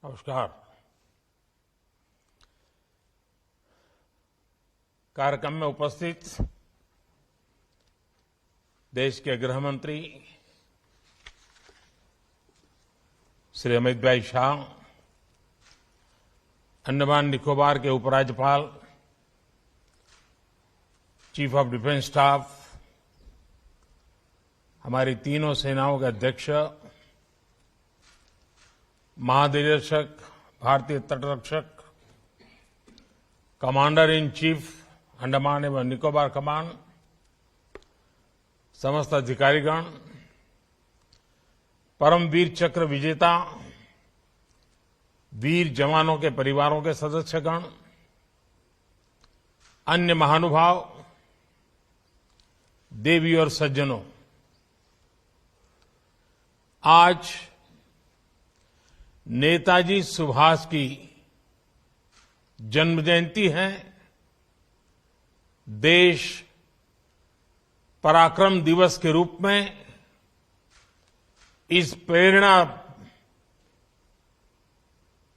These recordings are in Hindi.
नमस्कार। कार्यक्रम में उपस्थित देश के गृह मंत्री श्री अमित भाई शाह, अंडमान निकोबार के उपराज्यपाल, चीफ ऑफ डिफेंस स्टाफ, हमारी तीनों सेनाओं के अध्यक्ष, महानिदेशक भारतीय तटरक्षक, कमांडर इन चीफ अंडमान एवं निकोबार कमान, समस्त अधिकारीगण, परमवीर चक्र विजेता वीर जवानों के परिवारों के सदस्यगण, अन्य महानुभाव, देवी और सज्जनों, आज नेताजी सुभाष की जन्म जयंती है। देश पराक्रम दिवस के रूप में इस प्रेरणा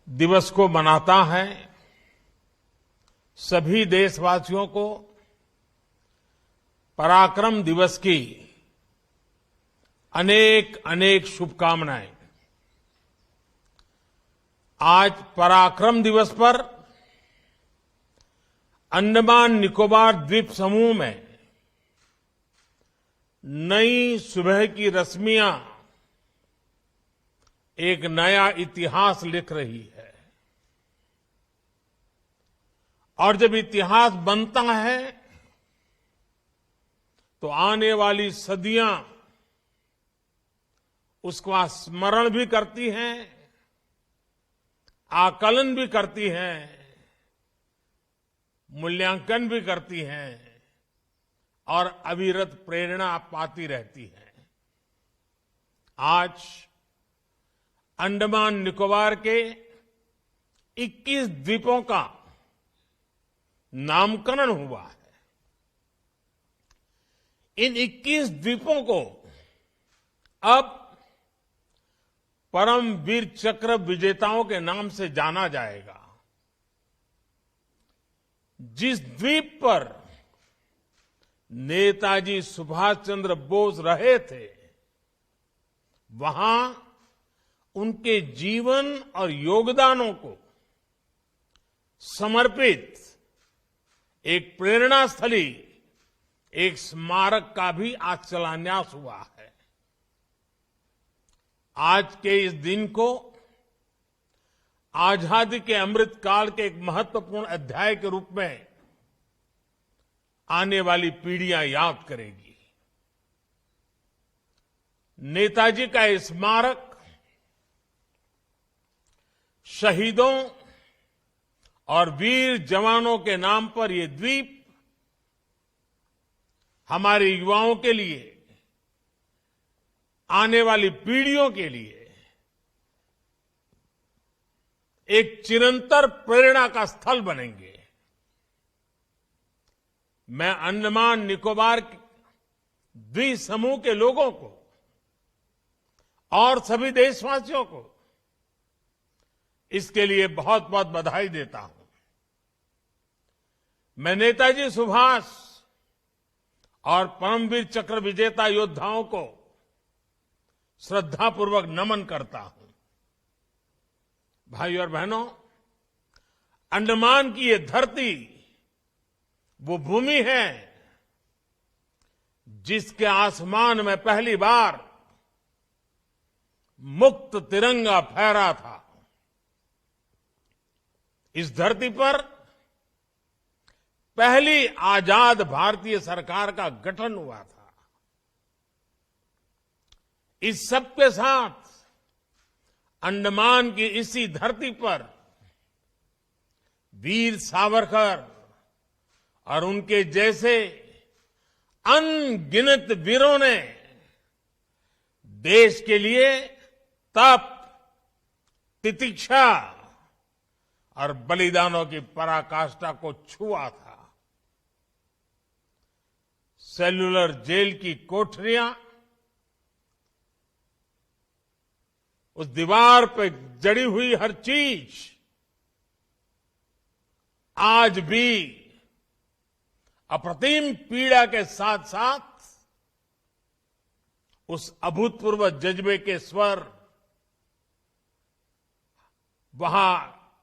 दिवस को मनाता है। सभी देशवासियों को पराक्रम दिवस की अनेक अनेक शुभकामनाएं। आज पराक्रम दिवस पर अंडमान निकोबार द्वीप समूह में नई सुबह की रश्मियां एक नया इतिहास लिख रही है। और जब इतिहास बनता है तो आने वाली सदियां उसका स्मरण भी करती हैं, आकलन भी करती हैं, मूल्यांकन भी करती हैं और अविरत प्रेरणा पाती रहती हैं। आज अंडमान निकोबार के 21 द्वीपों का नामकरण हुआ है। इन 21 द्वीपों को अब परमवीर चक्र विजेताओं के नाम से जाना जाएगा। जिस द्वीप पर नेताजी सुभाष चंद्र बोस रहे थे, वहां उनके जीवन और योगदानों को समर्पित एक प्रेरणा स्थली, एक स्मारक का भी आज शिलान्यास हुआ है। आज के इस दिन को आजादी के अमृत काल के एक महत्वपूर्ण अध्याय के रूप में आने वाली पीढ़ियां याद करेगी। नेताजी का ये स्मारक शहीदों और वीर जवानों के नाम पर ये द्वीप हमारे युवाओं के लिए, आने वाली पीढ़ियों के लिए एक चिरंतर प्रेरणा का स्थल बनेंगे। मैं अंडमान निकोबार द्वीप समूह के लोगों को और सभी देशवासियों को इसके लिए बहुत बहुत बधाई देता हूं। मैं नेताजी सुभाष और परमवीर चक्र विजेता योद्धाओं को श्रद्धापूर्वक नमन करता हूं। भाई और बहनों, अंडमान की ये धरती वो भूमि है जिसके आसमान में पहली बार मुक्त तिरंगा फहरा था। इस धरती पर पहली आजाद भारतीय सरकार का गठन हुआ था। इस सब के साथ अंडमान की इसी धरती पर वीर सावरकर और उनके जैसे अनगिनत वीरों ने देश के लिए तप, तितिक्षा और बलिदानों की पराकाष्ठा को छुआ था। सेल्युलर जेल की कोठरियां उस दीवार पे जड़ी हुई हर चीज आज भी अप्रतिम पीड़ा के साथ साथ उस अभूतपूर्व जज्बे के स्वर वहां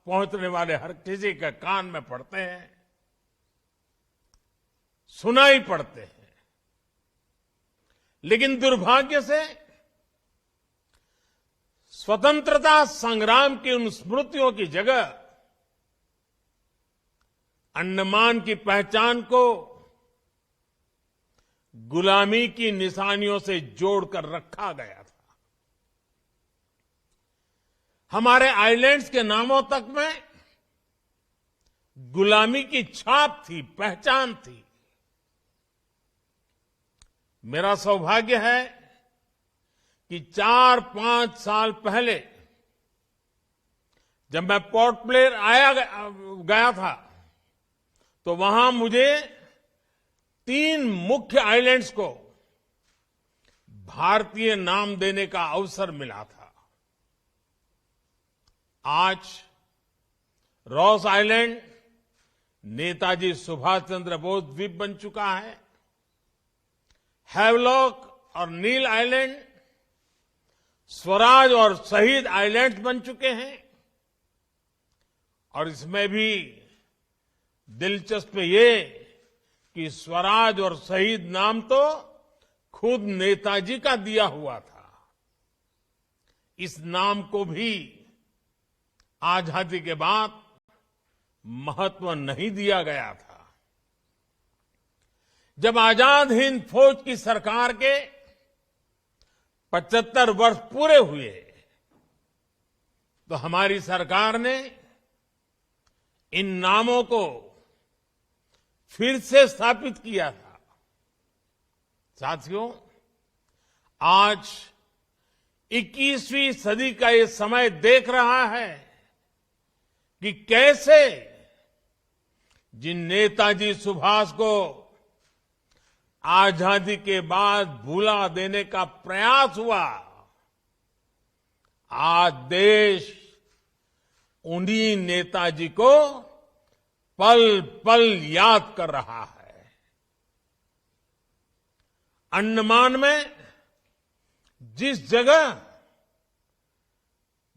पहुंचने वाले हर किसी के कान में पड़ते हैं, सुनाई पड़ते हैं। लेकिन दुर्भाग्य से स्वतंत्रता संग्राम की उन स्मृतियों की जगह अंडमान की पहचान को गुलामी की निशानियों से जोड़कर रखा गया था। हमारे आइलैंड्स के नामों तक में गुलामी की छाप थी, पहचान थी। मेरा सौभाग्य है कि 4-5 साल पहले जब मैं पोर्ट ब्लेयर गया था तो वहां मुझे 3 मुख्य आइलैंड्स को भारतीय नाम देने का अवसर मिला था। आज रॉस आइलैंड नेताजी सुभाष चंद्र बोस द्वीप बन चुका है। हैवलॉक और नील आइलैंड स्वराज और शहीद आइलैंड्स बन चुके हैं। और इसमें भी दिलचस्प ये कि स्वराज और शहीद नाम तो खुद नेताजी का दिया हुआ था। इस नाम को भी आजादी के बाद महत्व नहीं दिया गया था। जब आजाद हिंद फौज की सरकार के 75 वर्ष पूरे हुए तो हमारी सरकार ने इन नामों को फिर से स्थापित किया था। साथियों, आज 21वीं सदी का ये समय देख रहा है कि कैसे जिन नेताजी सुभाष को आजादी के बाद भुला देने का प्रयास हुआ, आज देश उन्हीं नेताजी को पल पल याद कर रहा है। अंडमान में जिस जगह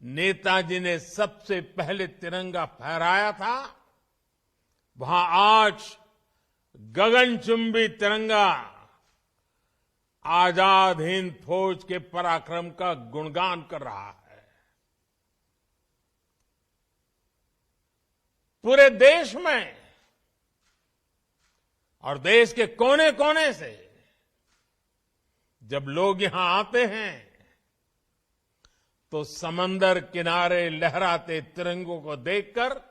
नेताजी ने सबसे पहले तिरंगा फहराया था, वहां आज गगनचुंबी तिरंगा आजाद हिंद फौज के पराक्रम का गुणगान कर रहा है। पूरे देश में और देश के कोने कोने से जब लोग यहां आते हैं तो समंदर किनारे लहराते तिरंगों को देखकर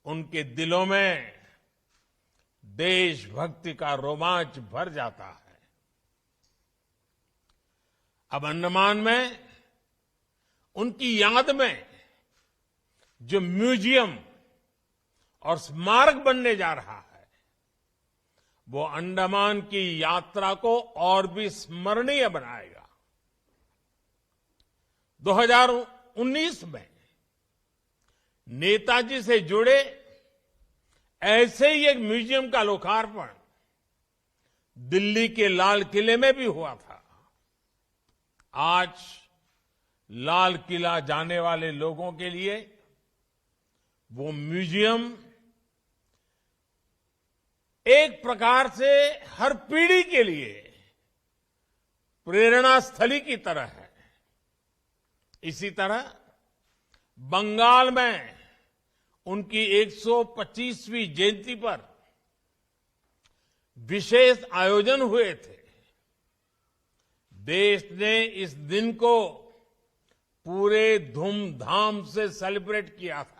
उनके दिलों में देशभक्ति का रोमांच भर जाता है। अब अंडमान में उनकी याद में जो म्यूजियम और स्मारक बनने जा रहा है, वो अंडमान की यात्रा को और भी स्मरणीय बनाएगा। 2019 में नेताजी से जुड़े ऐसे ही एक म्यूजियम का लोकार्पण दिल्ली के लाल किले में भी हुआ था। आज लाल किला जाने वाले लोगों के लिए वो म्यूजियम एक प्रकार से हर पीढ़ी के लिए प्रेरणा स्थली की तरह है। इसी तरह बंगाल में उनकी 125वीं जयंती पर विशेष आयोजन हुए थे। देश ने इस दिन को पूरे धूमधाम से सेलिब्रेट किया था।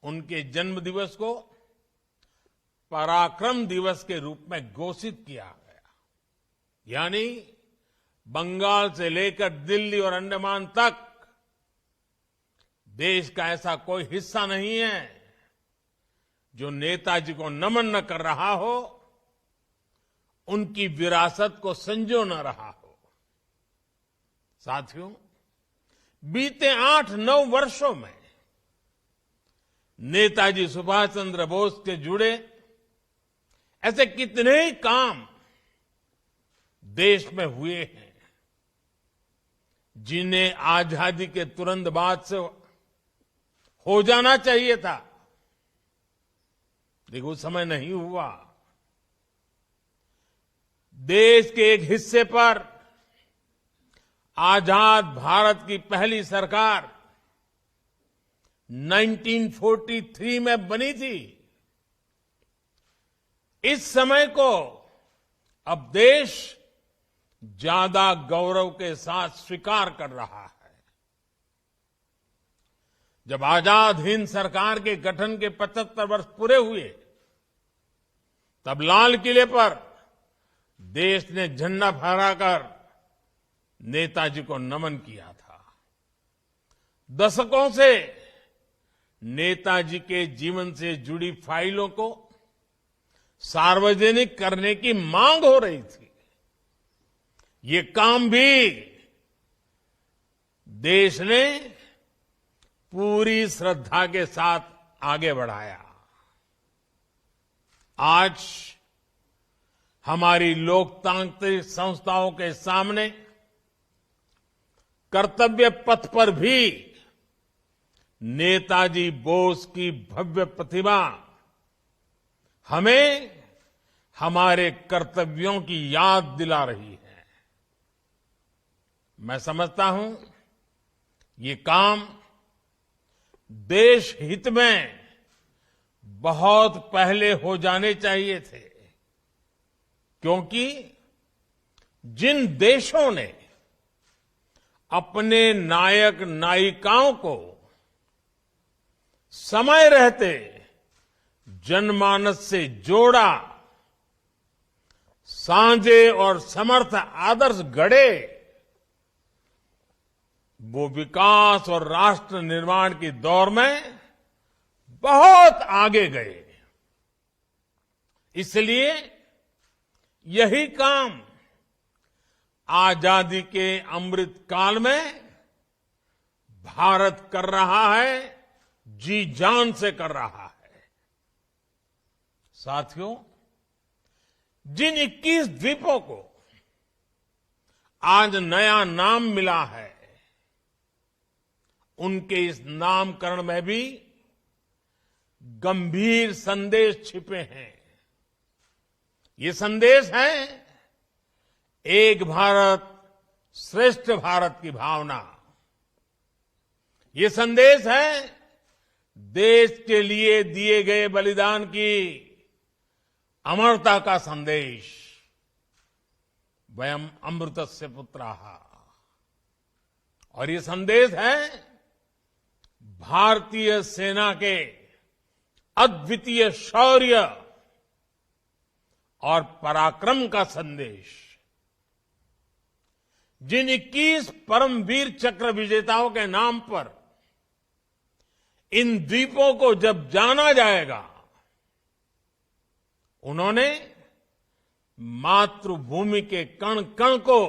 उनके जन्म दिवस को पराक्रम दिवस के रूप में घोषित किया गया। यानी बंगाल से लेकर दिल्ली और अंडमान तक देश का ऐसा कोई हिस्सा नहीं है जो नेताजी को नमन न कर रहा हो, उनकी विरासत को संजो न रहा हो। साथियों, बीते 8-9 वर्षों में नेताजी सुभाष चंद्र बोस के जुड़े ऐसे कितने ही काम देश में हुए हैं जिन्हें आजादी के तुरंत बाद से हो जाना चाहिए था, लेकिन उस समय नहीं हुआ। देश के एक हिस्से पर आजाद भारत की पहली सरकार 1943 में बनी थी। इस समय को अब देश ज्यादा गौरव के साथ स्वीकार कर रहा है। जब आजाद हिंद सरकार के गठन के 75 वर्ष पूरे हुए, तब लाल किले पर देश ने झंडा फहराकर नेताजी को नमन किया था। दशकों से नेताजी के जीवन से जुड़ी फाइलों को सार्वजनिक करने की मांग हो रही थी। ये काम भी देश ने पूरी श्रद्धा के साथ आगे बढ़ाया। आज हमारी लोकतांत्रिक संस्थाओं के सामने कर्तव्य पथ पर भी नेताजी बोस की भव्य प्रतिमा हमें हमारे कर्तव्यों की याद दिला रही है। मैं समझता हूं ये काम देश हित में बहुत पहले हो जाने चाहिए थे, क्योंकि जिन देशों ने अपने नायक नायिकाओं को समय रहते जनमानस से जोड़ा, साझे और समर्थ आदर्श गढ़े, वो विकास और राष्ट्र निर्माण की दौर में बहुत आगे गए। इसलिए यही काम आजादी के अमृत काल में भारत कर रहा है, जी जान से कर रहा है। साथियों, जिन 21 द्वीपों को आज नया नाम मिला है, उनके इस नामकरण में भी गंभीर संदेश छिपे हैं। ये संदेश है एक भारत श्रेष्ठ भारत की भावना। ये संदेश है देश के लिए दिए गए बलिदान की अमरता का संदेश। वयम अमृतस्य पुत्राः। और ये संदेश है भारतीय सेना के अद्वितीय शौर्य और पराक्रम का संदेश। जिन 21 परमवीर चक्र विजेताओं के नाम पर इन द्वीपों को जब जाना जाएगा, उन्होंने मातृभूमि के कण कण को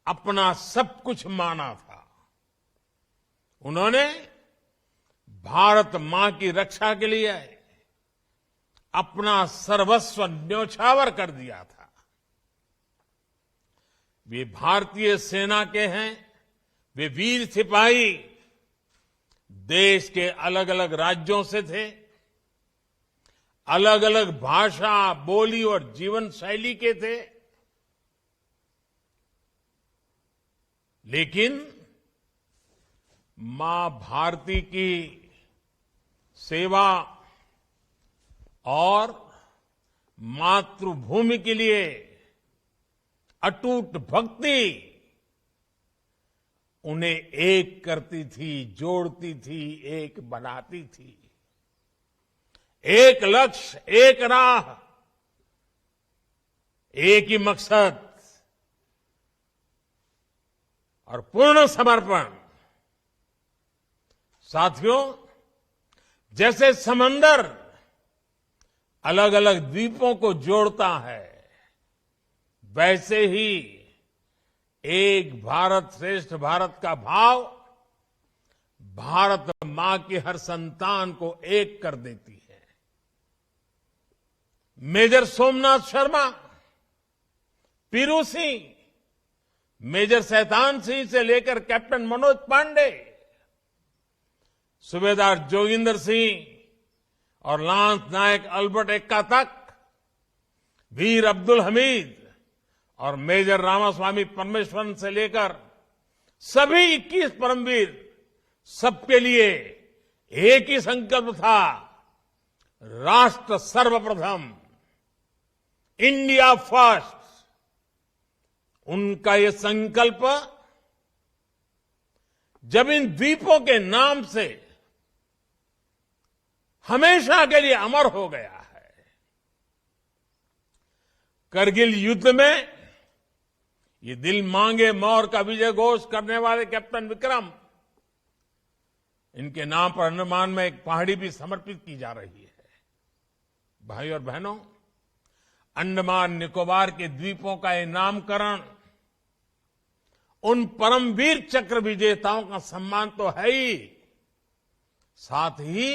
अपना सब कुछ माना था। उन्होंने भारत मां की रक्षा के लिए अपना सर्वस्व न्योछावर कर दिया था। वे भारतीय सेना के हैं, वे वीर सिपाही देश के अलग अलग राज्यों से थे, अलग अलग भाषा, बोली और जीवन शैली के थे, लेकिन मां भारती की सेवा और मातृभूमि के लिए अटूट भक्ति उन्हें एक करती थी, जोड़ती थी, एक बनाती थी। एक लक्ष्य, एक राह, एक ही मकसद और पूर्ण समर्पण। साथियों, जैसे समंदर अलग अलग द्वीपों को जोड़ता है, वैसे ही एक भारत श्रेष्ठ भारत का भाव भारत मां की हर संतान को एक कर देती है। मेजर सोमनाथ शर्मा, पीरू सिंह, मेजर शैतान सिंह से लेकर कैप्टन मनोज पांडे, सूबेदार जोगिंदर सिंह और लांस नायक अल्बर्ट एक्का तक, वीर अब्दुल हमीद और मेजर रामास्वामी परमेश्वरन से लेकर सभी 21 परमवीर, सबके लिए एक ही संकल्प था, राष्ट्र सर्वप्रथम, इंडिया फर्स्ट। उनका ये संकल्प जब इन द्वीपों के नाम से हमेशा के लिए अमर हो गया है। करगिल युद्ध में ये दिल मांगे मोर का विजय घोष करने वाले कैप्टन विक्रम, इनके नाम पर अंडमान में एक पहाड़ी भी समर्पित की जा रही है। भाई और बहनों, अंडमान निकोबार के द्वीपों का ये नामकरण उन परमवीर चक्र विजेताओं का सम्मान तो है ही, साथ ही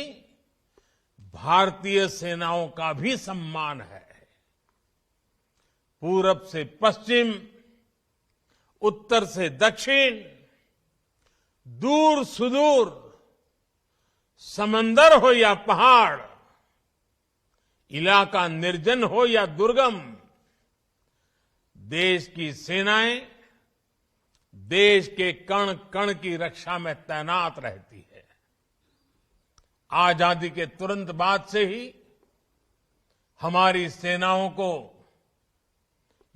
भारतीय सेनाओं का भी सम्मान है। पूरब से पश्चिम, उत्तर से दक्षिण, दूर सुदूर, समंदर हो या पहाड़, इलाका निर्जन हो या दुर्गम, देश की सेनाएं देश के कण कण की रक्षा में तैनात रहती है। आजादी के तुरंत बाद से ही हमारी सेनाओं को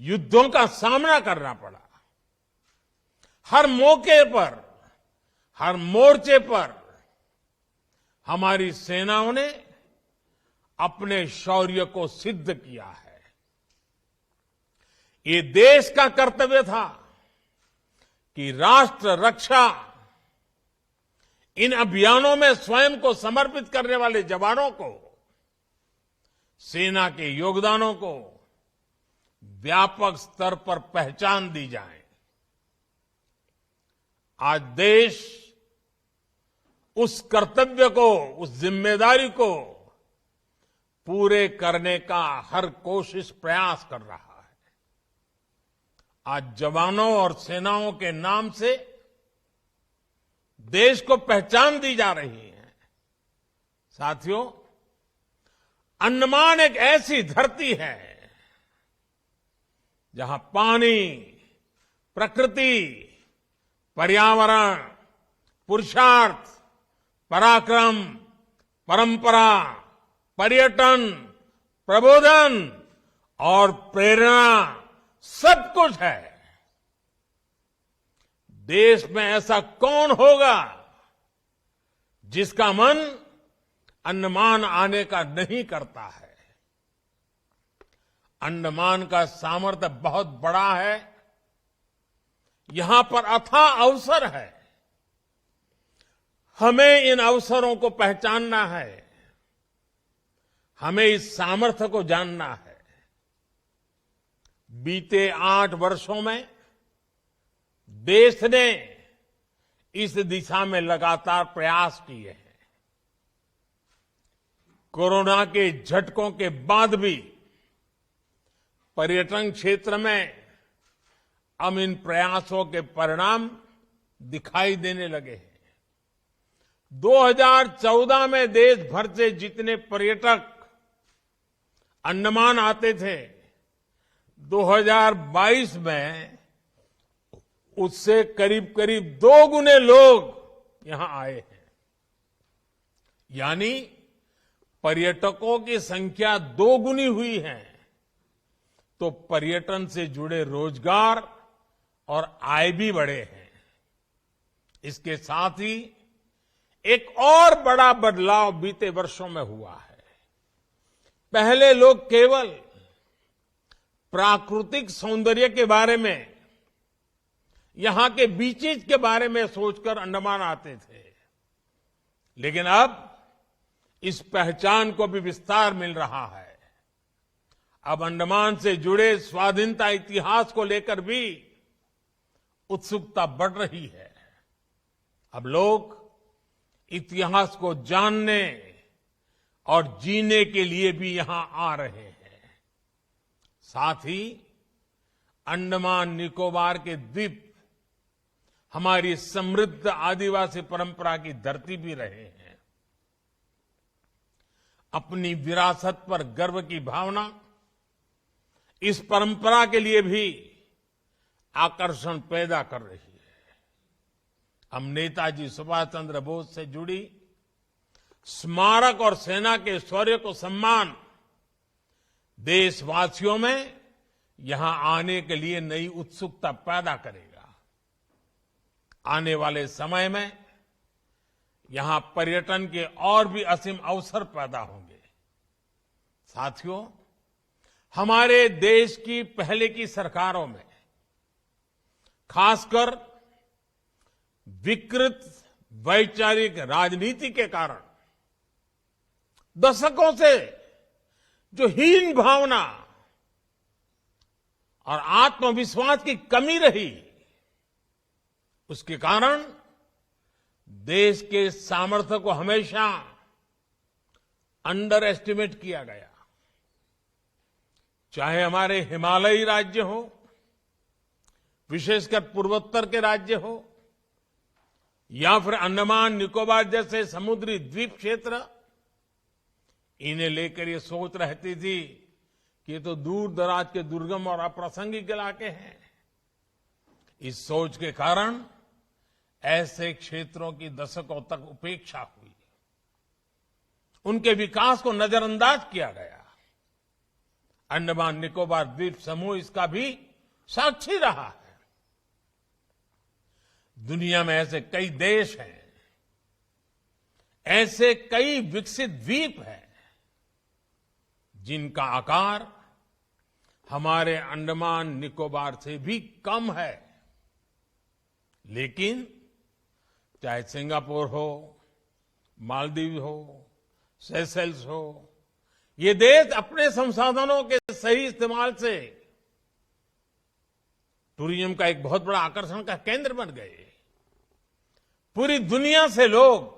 युद्धों का सामना करना पड़ा। हर मौके पर, हर मोर्चे पर हमारी सेनाओं ने अपने शौर्य को सिद्ध किया है। ये देश का कर्तव्य था कि राष्ट्र रक्षा इन अभियानों में स्वयं को समर्पित करने वाले जवानों को, सेना के योगदानों को व्यापक स्तर पर पहचान दी जाए। आज देश उस कर्तव्य को, उस जिम्मेदारी को पूरे करने का हर कोशिश प्रयास कर रहा है। आज जवानों और सेनाओं के नाम से देश को पहचान दी जा रही है। साथियों, अंडमान एक ऐसी धरती है जहां पानी, प्रकृति, पर्यावरण, पुरुषार्थ, पराक्रम, परंपरा, पर्यटन, प्रबोधन और प्रेरणा सब कुछ है। देश में ऐसा कौन होगा जिसका मन अंडमान आने का नहीं करता है। अंडमान का सामर्थ्य बहुत बड़ा है। यहां पर अथाह अवसर है। हमें इन अवसरों को पहचानना है। हमें इस सामर्थ्य को जानना है। बीते 8 वर्षों में देश ने इस दिशा में लगातार प्रयास किए हैं। कोरोना के झटकों के बाद भी पर्यटन क्षेत्र में अब इन प्रयासों के परिणाम दिखाई देने लगे हैं। 2014 में देश भर से जितने पर्यटक अंडमान आते थे, 2022 में उससे करीब करीब 2 गुने लोग यहां आए हैं। यानी पर्यटकों की संख्या 2 गुनी हुई है, तो पर्यटन से जुड़े रोजगार और आय भी बढ़े हैं। इसके साथ ही एक और बड़ा बदलाव बीते वर्षों में हुआ है। पहले लोग केवल प्राकृतिक सौंदर्य के बारे में, यहां के बीचेज के बारे में सोचकर अंडमान आते थे, लेकिन अब इस पहचान को भी विस्तार मिल रहा है। अब अंडमान से जुड़े स्वाधीनता इतिहास को लेकर भी उत्सुकता बढ़ रही है। अब लोग इतिहास को जानने और जीने के लिए भी यहां आ रहे हैं। साथ ही अंडमान निकोबार के द्वीप हमारी समृद्ध आदिवासी परंपरा की धरती भी रहे हैं। अपनी विरासत पर गर्व की भावना इस परंपरा के लिए भी आकर्षण पैदा कर रही है। हम नेताजी सुभाष चंद्र बोस से जुड़ी स्मारक और सेना के शौर्य को सम्मान देशवासियों में यहां आने के लिए नई उत्सुकता पैदा करेगा। आने वाले समय में यहां पर्यटन के और भी असीम अवसर पैदा होंगे। साथियों, हमारे देश की पहले की सरकारों में खासकर विकृत वैचारिक राजनीति के कारण दशकों से जो हीन भावना और आत्मविश्वास की कमी रही, उसके कारण देश के सामर्थ्य को हमेशा अंडर एस्टिमेट किया गया। चाहे हमारे हिमालयी राज्य हो, विशेषकर पूर्वोत्तर के राज्य हो, या फिर अंडमान निकोबार जैसे समुद्री द्वीप क्षेत्र, इन्हें लेकर ये सोच रहती थी कि ये तो दूर दराज के दुर्गम और अप्रासंगिक इलाके हैं। इस सोच के कारण ऐसे क्षेत्रों की दशकों तक उपेक्षा हुई, उनके विकास को नजरअंदाज किया गया। अंडमान निकोबार द्वीप समूह इसका भी साक्षी रहा है। दुनिया में ऐसे कई देश हैं, ऐसे कई विकसित द्वीप हैं जिनका आकार हमारे अंडमान निकोबार से भी कम है। लेकिन चाहे सिंगापुर हो, मालदीव हो, सेशेल्स हो, ये देश अपने संसाधनों के सही इस्तेमाल से टूरिज्म का एक बहुत बड़ा आकर्षण का केंद्र बन गए। पूरी दुनिया से लोग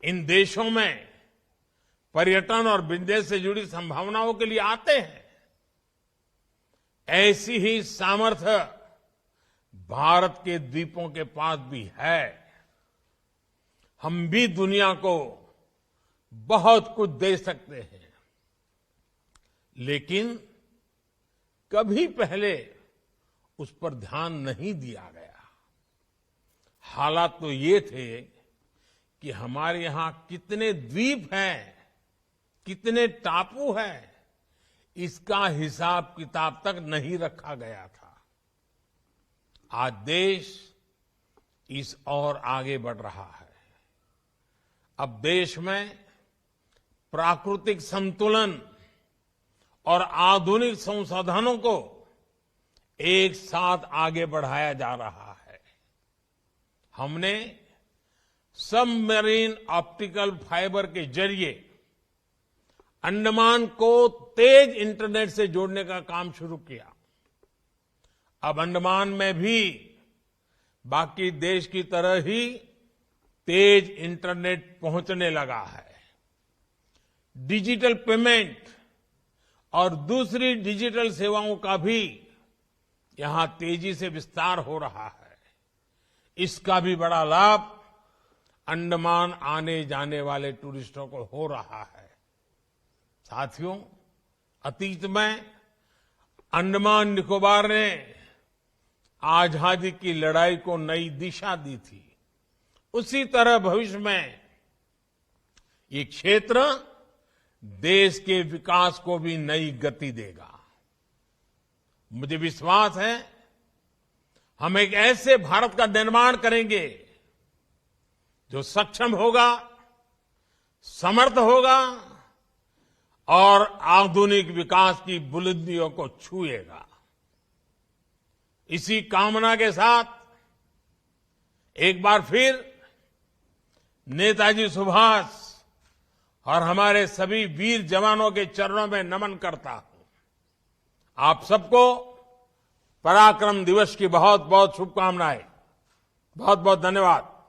इन देशों में पर्यटन और बिजनेस से जुड़ी संभावनाओं के लिए आते हैं। ऐसी ही सामर्थ्य भारत के द्वीपों के पास भी है। हम भी दुनिया को बहुत कुछ दे सकते हैं, लेकिन कभी पहले उस पर ध्यान नहीं दिया गया। हालात तो ये थे कि हमारे यहां कितने द्वीप हैं, कितने टापू हैं, इसका हिसाब किताब तक नहीं रखा गया था। आज देश इस ओर आगे बढ़ रहा है। अब देश में प्राकृतिक संतुलन और आधुनिक संसाधनों को एक साथ आगे बढ़ाया जा रहा है। हमने सबमरीन ऑप्टिकल फाइबर के जरिए अंडमान को तेज इंटरनेट से जोड़ने का काम शुरू किया। अब अंडमान में भी बाकी देश की तरह ही तेज इंटरनेट पहुंचने लगा है। डिजिटल पेमेंट और दूसरी डिजिटल सेवाओं का भी यहां तेजी से विस्तार हो रहा है। इसका भी बड़ा लाभ अंडमान आने जाने वाले टूरिस्टों को हो रहा है। साथियों, अतीत में अंडमान निकोबार ने आजादी की लड़ाई को नई दिशा दी थी। उसी तरह भविष्य में ये क्षेत्र देश के विकास को भी नई गति देगा। मुझे विश्वास है हम एक ऐसे भारत का निर्माण करेंगे जो सक्षम होगा, समर्थ होगा और आधुनिक विकास की बुलंदियों को छुएगा। इसी कामना के साथ एक बार फिर नेताजी सुभाष और हमारे सभी वीर जवानों के चरणों में नमन करता हूं। आप सबको पराक्रम दिवस की बहुत बहुत शुभकामनाएं। बहुत बहुत धन्यवाद।